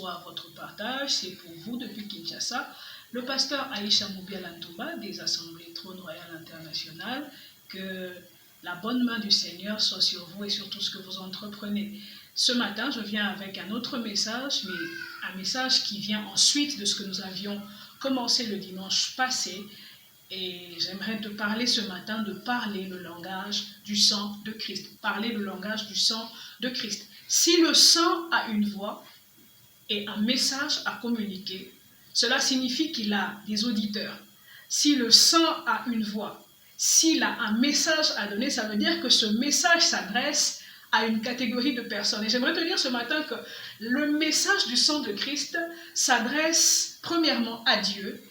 Bonsoir, votre partage, c'est pour vous depuis Kinshasa, le pasteur Aïcha Moubialantouma des Assemblées Trône Royal International. Que la bonne main du Seigneur soit sur vous et sur tout ce que vous entreprenez. Ce matin, je viens avec un autre message, mais un message qui vient ensuite de ce que nous avions commencé le dimanche passé. Et j'aimerais te parler ce matin de parler le langage du sang de Christ. Parler le langage du sang de Christ. Si le sang a une voix et un message à communiquer, cela signifie qu'il a des auditeurs. Si le sang a une voix, s'il a un message à donner, ça veut dire que ce message s'adresse à une catégorie de personnes. Et j'aimerais te dire ce matin que le message du sang de Christ s'adresse premièrement à Dieu,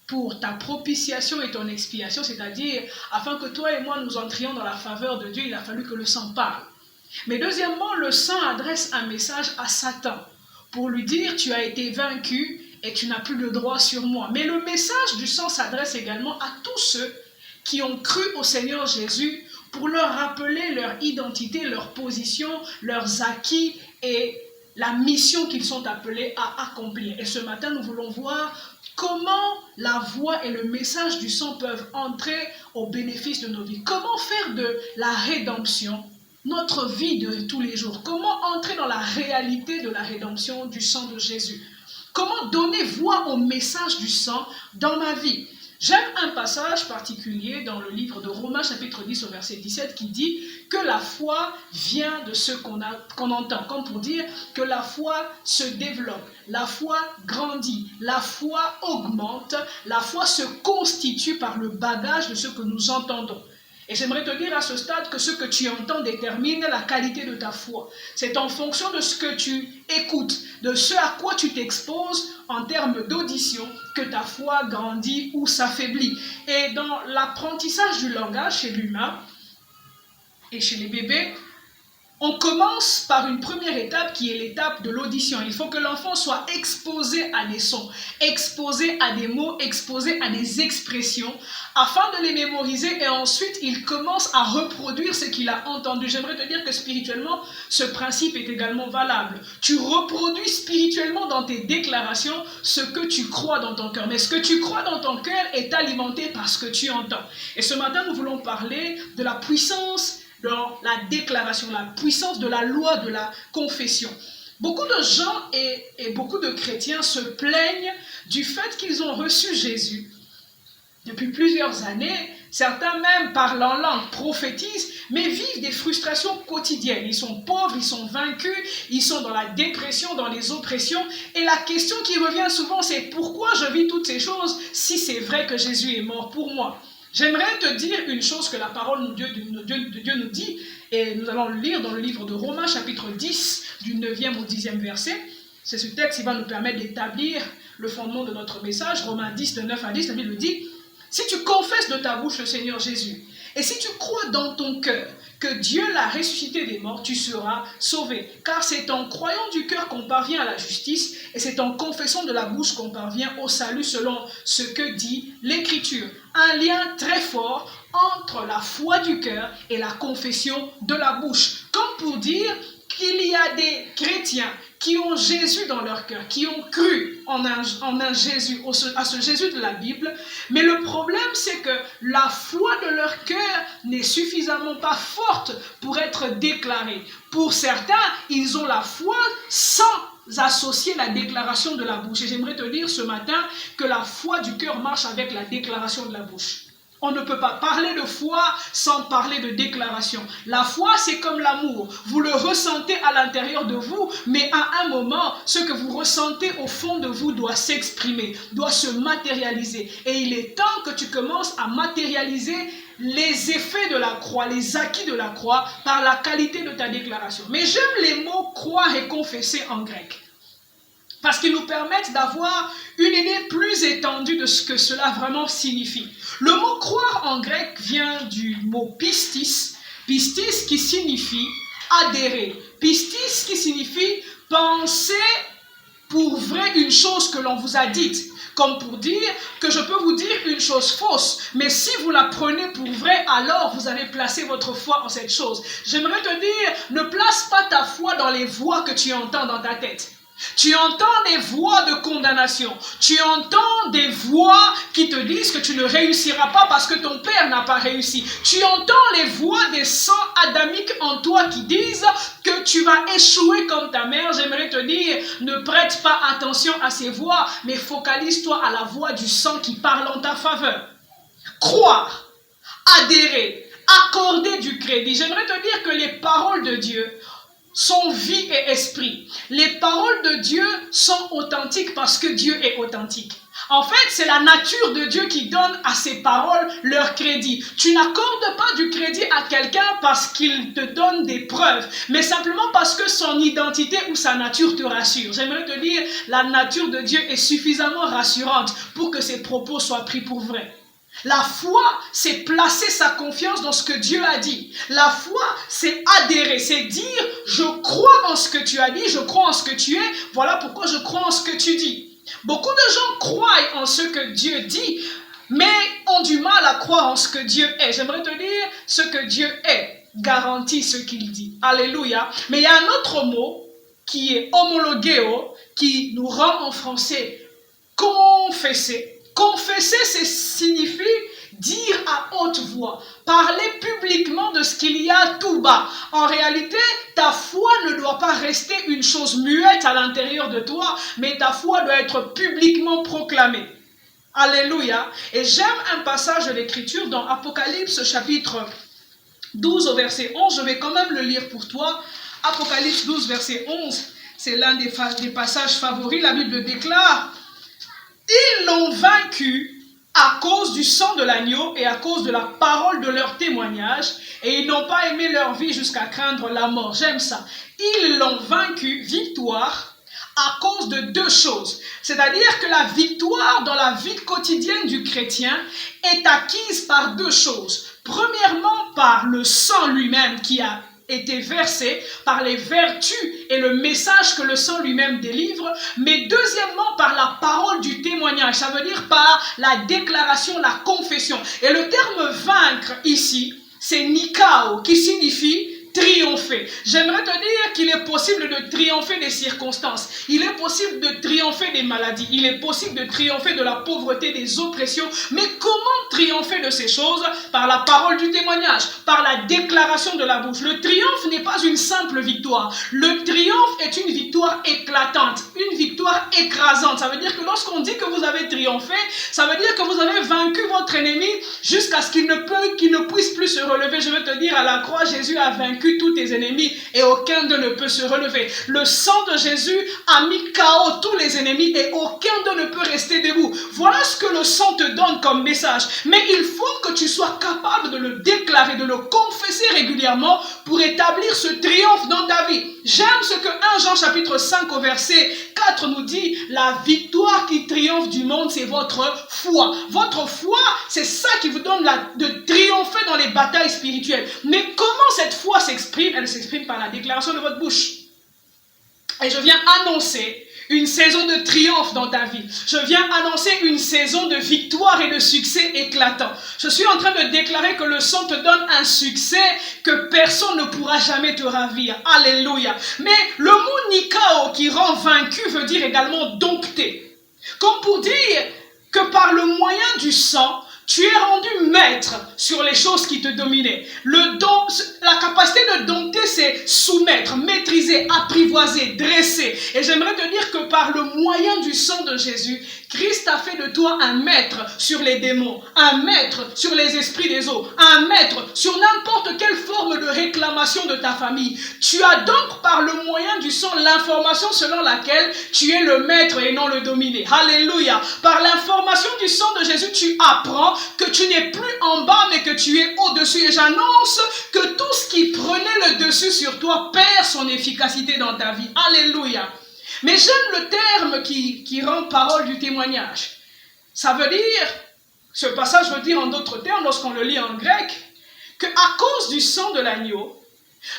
pour ta propitiation et ton expiation, c'est-à-dire afin que toi et moi nous entrions dans la faveur de Dieu, il a fallu que le sang parle. Mais deuxièmement, le sang adresse un message à Satan pour lui dire tu as été vaincu et tu n'as plus le droit sur moi. Mais le message du sang s'adresse également à tous ceux qui ont cru au Seigneur Jésus pour leur rappeler leur identité, leur position, leurs acquis et la mission qu'ils sont appelés à accomplir. Et ce matin, nous voulons voir comment la voix et le message du sang peuvent entrer au bénéfice de nos vies. Comment faire de la rédemption notre vie de tous les jours. Comment entrer dans la réalité de la rédemption du sang de Jésus. Comment donner voix au message du sang dans ma vie. J'aime un passage particulier dans le livre de Romains chapitre 10 au verset 17 qui dit que la foi vient de ce qu'on entend, comme pour dire que la foi se développe, la foi grandit, la foi augmente, la foi se constitue par le bagage de ce que nous entendons. Et j'aimerais te dire à ce stade que ce que tu entends détermine la qualité de ta foi. C'est en fonction de ce que tu écoutes, de ce à quoi tu t'exposes en termes d'audition que ta foi grandit ou s'affaiblit. Et dans l'apprentissage du langage chez l'humain et chez les bébés, on commence par une première étape qui est l'étape de l'audition. Il faut que l'enfant soit exposé à des sons, exposé à des mots, exposé à des expressions, afin de les mémoriser et ensuite il commence à reproduire ce qu'il a entendu. J'aimerais te dire que spirituellement, ce principe est également valable. Tu reproduis spirituellement dans tes déclarations ce que tu crois dans ton cœur. Mais ce que tu crois dans ton cœur est alimenté par ce que tu entends. Et ce matin, nous voulons parler de la puissance dans la déclaration, la puissance de la loi de la confession. Beaucoup de gens et beaucoup de chrétiens se plaignent du fait qu'ils ont reçu Jésus depuis plusieurs années. Certains même parlent en langue, prophétisent, mais vivent des frustrations quotidiennes. Ils sont pauvres, ils sont vaincus, ils sont dans la dépression, dans les oppressions. Et la question qui revient souvent, c'est pourquoi je vis toutes ces choses si c'est vrai que Jésus est mort pour moi? J'aimerais te dire une chose que la parole de Dieu nous dit, et nous allons le lire dans le livre de Romains, chapitre 10, du 9e au 10e verset. C'est ce texte qui va nous permettre d'établir le fondement de notre message. Romains 10, de 9 à 10, la Bible dit « Si tu confesses de ta bouche le Seigneur Jésus, et si tu crois dans ton cœur que Dieu l'a ressuscité des morts, tu seras sauvé. Car c'est en croyant du cœur qu'on parvient à la justice, et c'est en confessant de la bouche qu'on parvient au salut selon ce que dit l'Écriture. » Un lien très fort entre la foi du cœur et la confession de la bouche. Comme pour dire qu'il y a des chrétiens qui ont Jésus dans leur cœur, qui ont cru en un Jésus, à ce Jésus de la Bible. Mais le problème, c'est que la foi de leur cœur n'est suffisamment pas forte pour être déclarée. Pour certains, ils ont la foi sans associer la déclaration de la bouche. Et j'aimerais te dire ce matin que la foi du cœur marche avec la déclaration de la bouche. On ne peut pas parler de foi sans parler de déclaration. La foi, c'est comme l'amour. Vous le ressentez à l'intérieur de vous, mais à un moment, ce que vous ressentez au fond de vous doit s'exprimer, doit se matérialiser. Et il est temps que tu commences à matérialiser les effets de la croix, les acquis de la croix par la qualité de ta déclaration. Mais j'aime les mots croire et confesser en grec, parce qu'ils nous permettent d'avoir une idée plus étendue de ce que cela vraiment signifie. Le mot croire en grec vient du mot pistis, pistis qui signifie adhérer, pistis qui signifie penser pour vrai une chose que l'on vous a dite. Comme pour dire que je peux vous dire une chose fausse, mais si vous la prenez pour vraie, alors vous avez placé votre foi en cette chose. J'aimerais te dire, ne place pas ta foi dans les voix que tu entends dans ta tête. Tu entends des voix de condamnation. Tu entends des voix qui te disent que tu ne réussiras pas parce que ton père n'a pas réussi. Tu entends les voix des sangs adamiques en toi qui disent que tu vas échouer comme ta mère. J'aimerais te dire, ne prête pas attention à ces voix, mais focalise-toi à la voix du sang qui parle en ta faveur. Croire, adhérer, accorder du crédit. J'aimerais te dire que les paroles de Dieu sont vie et esprit. Les paroles de Dieu sont authentiques parce que Dieu est authentique. En fait, c'est la nature de Dieu qui donne à ses paroles leur crédit. Tu n'accordes pas du crédit à quelqu'un parce qu'il te donne des preuves, mais simplement parce que son identité ou sa nature te rassure. J'aimerais te dire, la nature de Dieu est suffisamment rassurante pour que ses propos soient pris pour vrais. La foi, c'est placer sa confiance dans ce que Dieu a dit. La foi, c'est adhérer, c'est dire « je crois en ce que tu as dit, je crois en ce que tu es, voilà pourquoi je crois en ce que tu dis ». Beaucoup de gens croient en ce que Dieu dit, mais ont du mal à croire en ce que Dieu est. J'aimerais te dire, ce que Dieu est garantit ce qu'il dit. Alléluia. Mais il y a un autre mot qui est homologeo, qui nous rend en français confesser. Confesser, ça signifie dire à haute voix, parler publiquement de ce qu'il y a tout bas. En réalité, ta foi ne doit pas rester une chose muette à l'intérieur de toi, mais ta foi doit être publiquement proclamée. Alléluia. Et j'aime un passage de l'Écriture dans Apocalypse chapitre 12 au verset 11. Je vais quand même le lire pour toi. Apocalypse 12 verset 11, c'est l'un des passages favoris. La Bible déclare: ils l'ont vaincu à cause du sang de l'agneau et à cause de la parole de leur témoignage, et ils n'ont pas aimé leur vie jusqu'à craindre la mort. J'aime ça. Ils l'ont vaincu, victoire, à cause de deux choses. C'est-à-dire que la victoire dans la vie quotidienne du chrétien est acquise par deux choses. Premièrement, par le sang lui-même qui a été versé, par les vertus et le message que le sang lui-même délivre, mais deuxièmement par la parole du témoignage, ça veut dire par la déclaration, la confession. Et le terme vaincre ici, c'est nikao, qui signifie triompher. J'aimerais te dire qu'il est possible de triompher des circonstances. Il est possible de triompher des maladies. Il est possible de triompher de la pauvreté, des oppressions. Mais comment triompher de ces choses? Par la parole du témoignage, par la déclaration de la bouche. Le triomphe n'est pas une simple victoire. Le triomphe est une victoire éclatante, une victoire écrasante. Ça veut dire que lorsqu'on dit que vous avez triomphé, ça veut dire que vous avez vaincu votre ennemi jusqu'à ce qu'il ne puisse plus se relever. Je veux te dire, à la croix, Jésus a vaincu tous tes ennemis et aucun d'eux ne peut se relever. Le sang de Jésus a mis KO tous les ennemis et aucun d'eux ne peut rester debout. Voilà ce que le sang te donne comme message. Mais il faut que tu sois capable de le déclarer, de le confesser régulièrement pour établir ce triomphe dans ta vie. J'aime ce que 1 Jean chapitre 5 au verset 4 nous dit: la victoire qui triomphe du monde, c'est votre foi. Votre foi, c'est ça qui vous donne de triompher dans les batailles spirituelles. Mais comment cette foi s'exprime? Elle s'exprime par la déclaration de votre bouche. Et je viens annoncer une saison de triomphe dans ta vie. Je viens annoncer une saison de victoire et de succès éclatant. Je suis en train de déclarer que le sang te donne un succès que personne ne pourra jamais te ravir. Alléluia. Mais le mot nikao qui rend vaincu veut dire également dompter. Comme pour dire que par le moyen du sang, tu es rendu maître sur les choses qui te dominaient. La capacité de dompter, c'est soumettre, maîtriser, apprivoiser, dresser. Et j'aimerais te dire que par le moyen du sang de Jésus, Christ a fait de toi un maître sur les démons, un maître sur les esprits des eaux, un maître sur n'importe quelle forme de réclamation de ta famille. Tu as donc par le moyen du sang l'information selon laquelle tu es le maître et non le dominé. Alléluia. Par l'information du sang de Jésus, tu apprends que tu n'es plus en bas mais que tu es au-dessus. Et j'annonce que tout ce qui prenait le dessus sur toi perd son efficacité dans ta vie. Alléluia. Mais j'aime le terme qui rend parole du témoignage. Ça veut dire, ce passage veut dire en d'autres termes, lorsqu'on le lit en grec, qu'à cause du sang de l'agneau,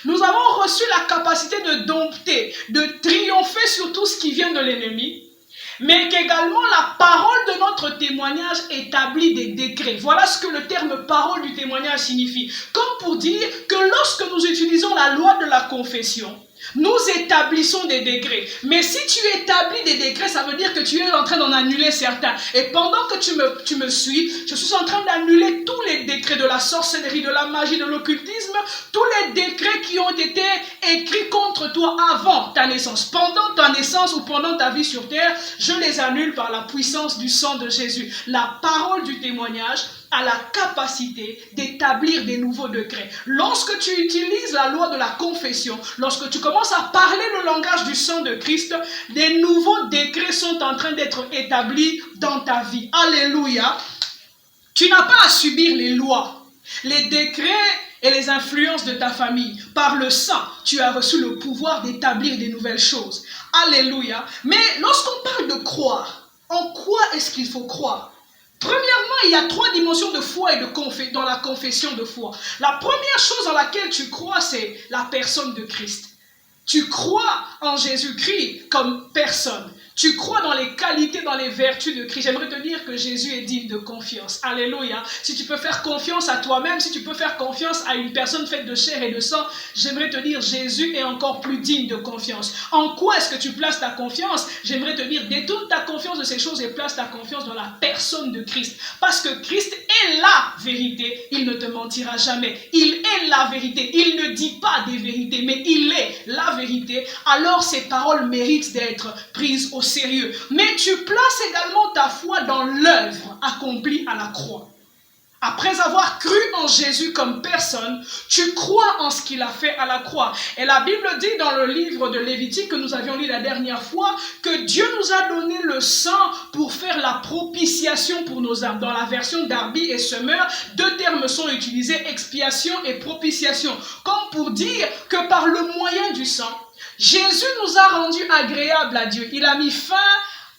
nous avons reçu la capacité de dompter, de triompher sur tout ce qui vient de l'ennemi, mais qu'également la parole de notre témoignage établit des décrets. Voilà ce que le terme parole du témoignage signifie. Comme pour dire que lorsque nous utilisons la loi de la confession, Nous établissons des décrets. Mais si tu établis des décrets, ça veut dire que tu es en train d'en annuler certains. Et pendant que tu me suis, je suis en train d'annuler tous les décrets de la sorcellerie, de la magie, de l'occultisme, tous les décrets qui ont été écrits contre toi avant ta naissance. Pendant ta naissance ou pendant ta vie sur terre, je les annule par la puissance du sang de Jésus. La parole du témoignage a la capacité d'établir des nouveaux décrets. Lorsque tu utilises la loi de la confession, lorsque tu commences à parler le langage du sang de Christ, des nouveaux décrets sont en train d'être établis dans ta vie. Alléluia. Tu n'as pas à subir les lois, les décrets et les influences de ta famille. Par le sang, tu as reçu le pouvoir d'établir des nouvelles choses. Alléluia. Mais lorsqu'on parle de croire, en quoi est-ce qu'il faut croire? Premièrement, il y a 3 dimensions de foi et dans la confession de foi. La première chose dans laquelle tu crois, c'est la personne de Christ. Tu crois en Jésus-Christ comme personne. Tu crois dans les qualités, dans les vertus de Christ. J'aimerais te dire que Jésus est digne de confiance. Alléluia. Si tu peux faire confiance à toi-même, si tu peux faire confiance à une personne faite de chair et de sang, j'aimerais te dire Jésus est encore plus digne de confiance. En quoi est-ce que tu places ta confiance? J'aimerais te dire détourne ta confiance de ces choses et place ta confiance dans la personne de Christ. Parce que Christ est la vérité. Il ne te mentira jamais. Il est la vérité. Il ne dit pas des vérités, mais il est la vérité. Alors ces paroles méritent d'être prises au sérieux. Mais tu places également ta foi dans l'œuvre accomplie à la croix. Après avoir cru en Jésus comme personne, tu crois en ce qu'il a fait à la croix. Et la Bible dit dans le livre de Lévitique que nous avions lu la dernière fois que Dieu nous a donné le sang pour faire la propitiation pour nos âmes. Dans la version Darby et Summer, 2 termes sont utilisés, expiation et propitiation. Comme pour dire que par le moyen du sang, Jésus nous a rendus agréables à Dieu. Il a mis fin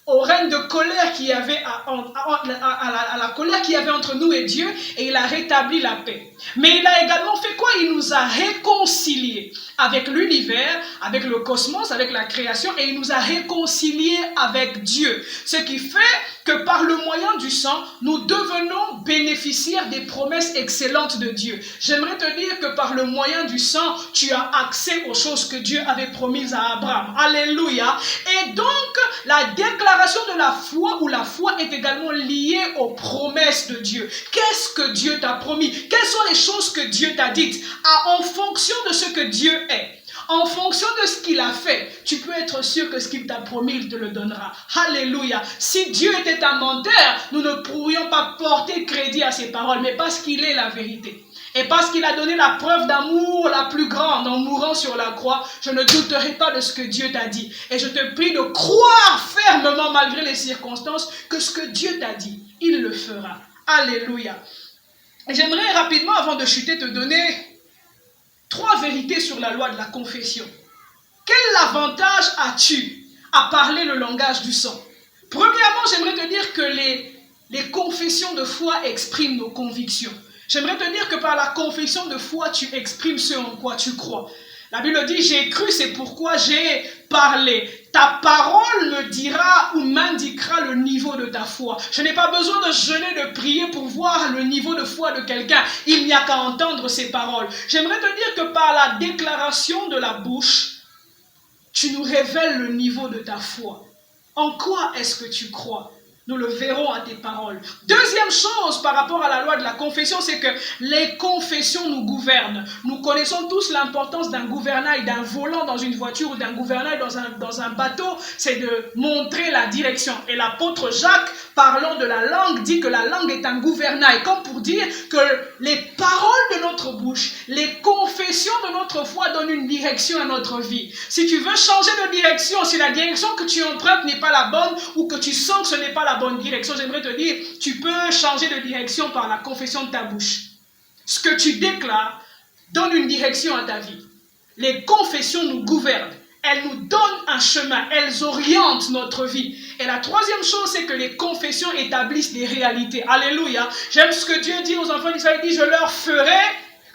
au règne de colère qu'il y avait à la colère qu'il y avait entre nous et Dieu, et il a rétabli la paix. Mais il a également fait quoi? Il nous a réconciliés avec l'univers, avec le cosmos, avec la création, et il nous a réconciliés avec Dieu. Ce qui fait que par le moyen du sang, nous devenons bénéficiaires des promesses excellentes de Dieu. J'aimerais te dire que par le moyen du sang, tu as accès aux choses que Dieu avait promises à Abraham. Alléluia. Et donc, la déclaration de la foi ou la foi est également liée aux promesses de Dieu. Qu'est-ce que Dieu t'a promis? Quelles sont les choses que Dieu t'a dites? En fonction de ce que Dieu est, en fonction de ce qu'il a fait, tu peux être sûr que ce qu'il t'a promis, il te le donnera. Alléluia. Si Dieu était un menteur, nous ne pourrions pas porter crédit à ses paroles, mais parce qu'il est la vérité. Et parce qu'il a donné la preuve d'amour la plus grande en mourant sur la croix, je ne douterai pas de ce que Dieu t'a dit. Et je te prie de croire fermement, malgré les circonstances, que ce que Dieu t'a dit, il le fera. Alléluia. Et j'aimerais rapidement, avant de chuter, te donner 3 vérités sur la loi de la confession. Quel avantage as-tu à parler le langage du sang? Premièrement, j'aimerais te dire que les confessions de foi expriment nos convictions. J'aimerais te dire que par la confession de foi, tu exprimes ce en quoi tu crois. La Bible dit, j'ai cru, c'est pourquoi j'ai parlé. Ta parole me dira ou m'indiquera le niveau de ta foi. Je n'ai pas besoin de jeûner, de prier pour voir le niveau de foi de quelqu'un. Il n'y a qu'à entendre ses paroles. J'aimerais te dire que par la déclaration de la bouche, tu nous révèles le niveau de ta foi. En quoi est-ce que tu crois? Nous le verrons à tes paroles. Deuxième chose par rapport à la loi de la confession, c'est que les confessions nous gouvernent. Nous connaissons tous l'importance d'un gouvernail, d'un volant dans une voiture ou d'un gouvernail dans un bateau. C'est de montrer la direction. Et l'apôtre Jacques, parlant de la langue, dit que la langue est un gouvernail. Comme pour dire que les paroles de notre bouche, les confessions de notre foi donnent une direction à notre vie. Si tu veux changer de direction, si la direction que tu empruntes n'est pas la bonne ou que tu sens que ce n'est pas la bonne direction, j'aimerais te dire, tu peux changer de direction par la confession de ta bouche. Ce que tu déclares donne une direction à ta vie. Les confessions nous gouvernent. Elles nous donnent un chemin. Elles orientent notre vie. Et la troisième chose, c'est que les confessions établissent des réalités. Alléluia. J'aime ce que Dieu dit aux enfants d'Israël. Il dit, je leur ferai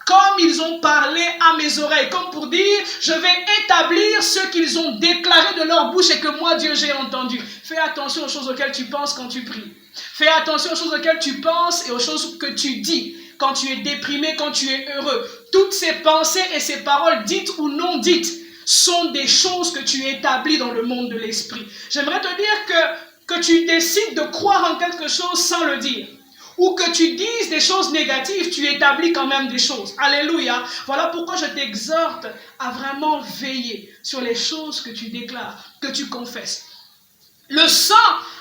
comme ils ont parlé à mes oreilles. Comme pour dire, je vais établir ce qu'ils ont déclaré de leur bouche et que moi, Dieu, j'ai entendu. Fais attention aux choses auxquelles tu penses quand tu pries. Fais attention aux choses auxquelles tu penses et aux choses que tu dis. Quand tu es déprimé, quand tu es heureux. Toutes ces pensées et ces paroles dites ou non dites sont des choses que tu établis dans le monde de l'esprit. J'aimerais te dire que tu décides de croire en quelque chose sans le dire. Ou que tu dises des choses négatives, tu établis quand même des choses. Alléluia. Voilà pourquoi je t'exhorte à vraiment veiller sur les choses que tu déclares, que tu confesses. Le sang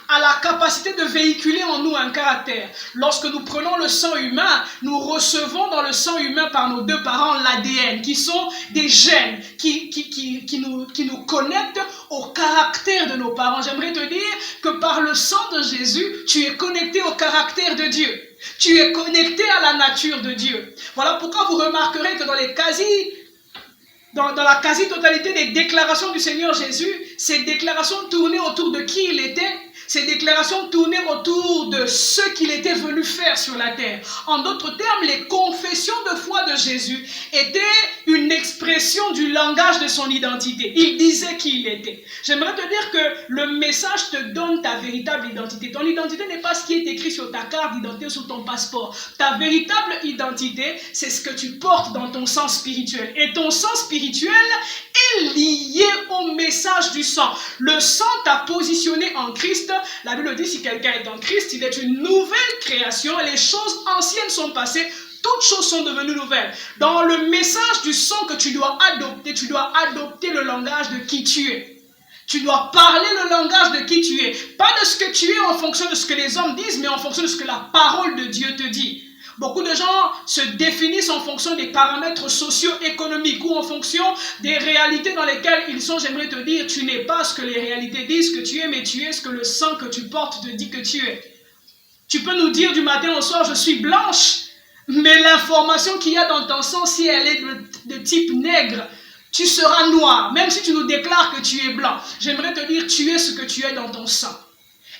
a la capacité de véhiculer en nous un caractère. Lorsque nous prenons le sang humain, nous recevons dans le sang humain par nos deux parents l'ADN, qui sont des gènes qui nous connectent au caractère de nos parents. J'aimerais te dire que par le sang de Jésus, tu es connecté au caractère de Dieu. Tu es connecté à la nature de Dieu. Voilà pourquoi vous remarquerez que dans la quasi-totalité des déclarations du Seigneur Jésus, ces déclarations tournaient autour de qui il était, ces déclarations tournaient autour de ce qu'il était venu faire sur la terre. En d'autres termes, les confessions de foi de Jésus étaient une expression du langage de son identité. Il disait qui il était. J'aimerais te dire que le message te donne ta véritable identité. Ton identité n'est pas ce qui est écrit sur ta carte d'identité ou sur ton passeport. Ta véritable identité, c'est ce que tu portes dans ton sang spirituel. Et ton sang spirituel est lié au message du sang. Le sang t'a positionné en Christ. La Bible dit si quelqu'un est en Christ, il est une nouvelle création et les choses anciennes sont passées, toutes choses sont devenues nouvelles. Dans le message du sang que tu dois adopter le langage de qui tu es. Tu dois parler le langage de qui tu es. Pas de ce que tu es en fonction de ce que les hommes disent, mais en fonction de ce que la parole de Dieu te dit. Beaucoup de gens se définissent en fonction des paramètres socio-économiques ou en fonction des réalités dans lesquelles ils sont. J'aimerais te dire, tu n'es pas ce que les réalités disent que tu es, mais tu es ce que le sang que tu portes te dit que tu es. Tu peux nous dire du matin au soir, je suis blanche, mais l'information qu'il y a dans ton sang, si elle est de type nègre, tu seras noir, même si tu nous déclares que tu es blanc. J'aimerais te dire, tu es ce que tu es dans ton sang.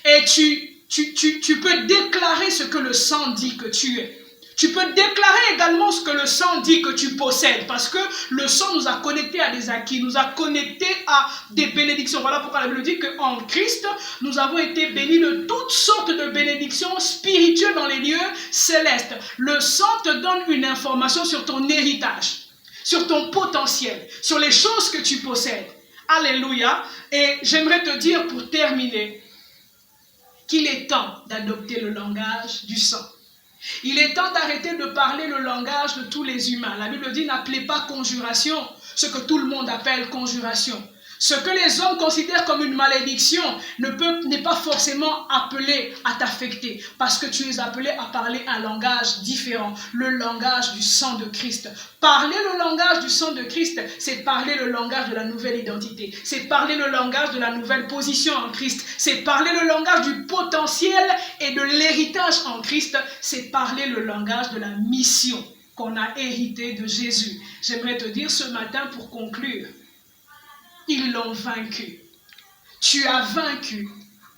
Et tu peux déclarer ce que le sang dit que tu es. Tu peux déclarer également ce que le sang dit que tu possèdes, parce que le sang nous a connectés à des acquis, nous a connectés à des bénédictions. Voilà pourquoi la Bible dit qu'en Christ, nous avons été bénis de toutes sortes de bénédictions spirituelles dans les lieux célestes. Le sang te donne une information sur ton héritage, sur ton potentiel, sur les choses que tu possèdes. Alléluia. Et j'aimerais te dire pour terminer qu'il est temps d'adopter le langage du sang. Il est temps d'arrêter de parler le langage de tous les humains. La Bible dit, n'appelez pas conjuration ce que tout le monde appelle conjuration. Ce que les hommes considèrent comme une malédiction n'est pas forcément appelé à t'affecter, parce que tu es appelé à parler un langage différent, le langage du sang de Christ. Parler le langage du sang de Christ, c'est parler le langage de la nouvelle identité, c'est parler le langage de la nouvelle position en Christ, c'est parler le langage du potentiel et de l'héritage en Christ, c'est parler le langage de la mission qu'on a hérité de Jésus. J'aimerais te dire ce matin pour conclure, ils l'ont vaincu. Tu as vaincu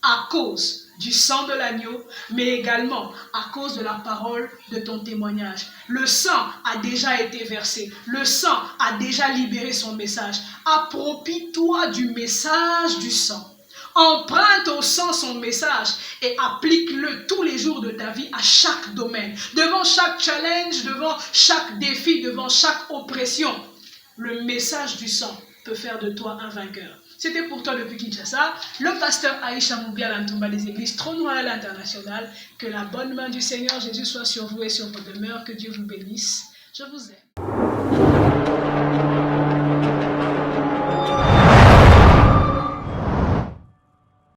à cause du sang de l'agneau, mais également à cause de la parole de ton témoignage. Le sang a déjà été versé. Le sang a déjà libéré son message. Approprie-toi du message du sang. Emprunte au sang son message et applique-le tous les jours de ta vie à chaque domaine. Devant chaque challenge, devant chaque défi, devant chaque oppression, le message du sang peut faire de toi un vainqueur. C'était pour toi depuis Kinshasa, le pasteur Aïcha Moubiala-Ntoumba des églises Trône Royal International. Que la bonne main du Seigneur Jésus soit sur vous et sur vos demeures. Que Dieu vous bénisse. Je vous aime.